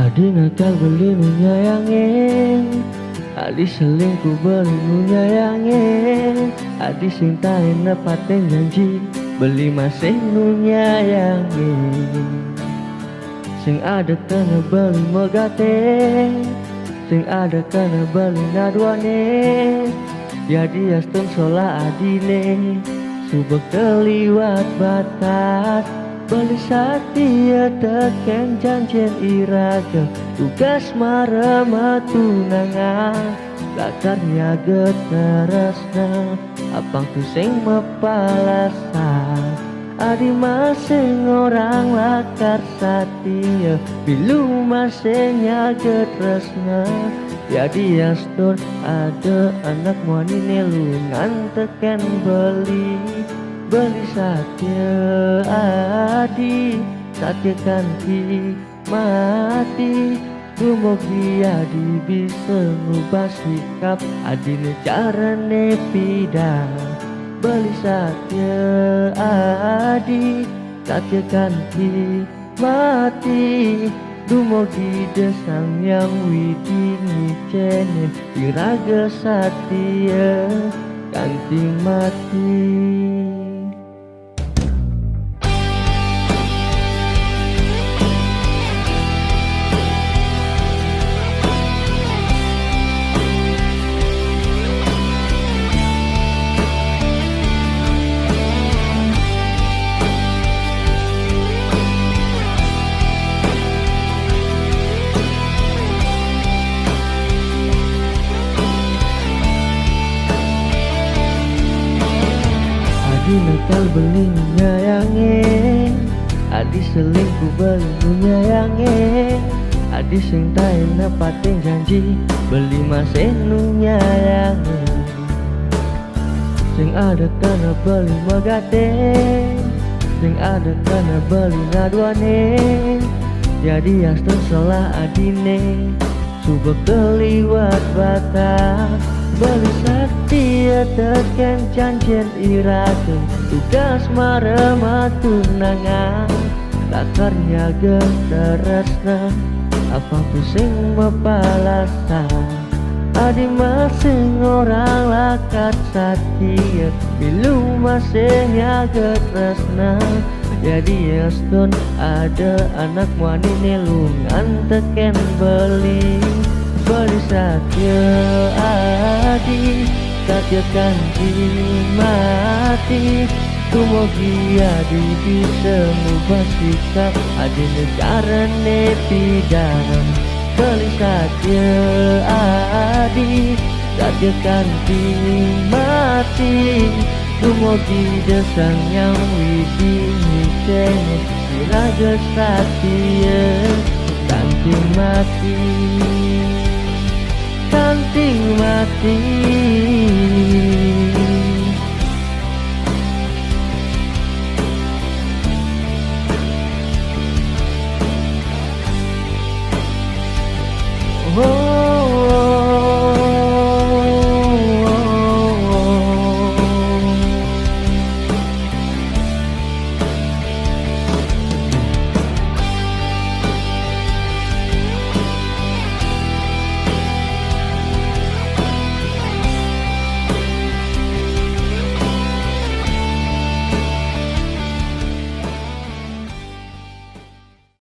Adi nakal beli nu nyayangin, adi selingkuh beli nu nyayangin, adi sing tae nepatin janji beli masih nu nyayangin. Sing ada kena beli megate, sing ada kena beli naduane, jadi astun sola adine subek terliwat batas. Beli satia teken janjian iraga, tugas marema tunangan, lakarnya geteresna apang tu sing mepalasa. Adi masing orang lakar satia, bilu masingnya getresna. Jadi astur ada anak wanine lungan teken beli saja adi, saja kanti mati. Dumugi adi bisa ngubah sikap, adi ne carane pindah. Beli saja adi, saja kanti mati. Dumugi desang yang widini cene, iraga satia kanti mati. Adi nakal beli nyayangin, adi selingkuh beli nyayangin, adi sing tae nepatin janji beli masih nu nyayangin. Sing ada kena beli megate, sing ada kena beli ngaduane, jadi astun salah adine subek terliwat batas. Beli satia teken janjian iraga, tugas marema tunangan, lakarnya geteresna apa pusing mepalasa. Adi masing orang lakar satia, bilu masingnya getresna. Jadi astun ada anak wanine lungan teken beli saja adi, saja kanti mati. Dumugi adi bisa ngubah sikap, adi negarane pidana. Beli saja adi, saja kanti mati. Dumugi desang yang widini cene, iraga satia kanti mati. Kanting mati.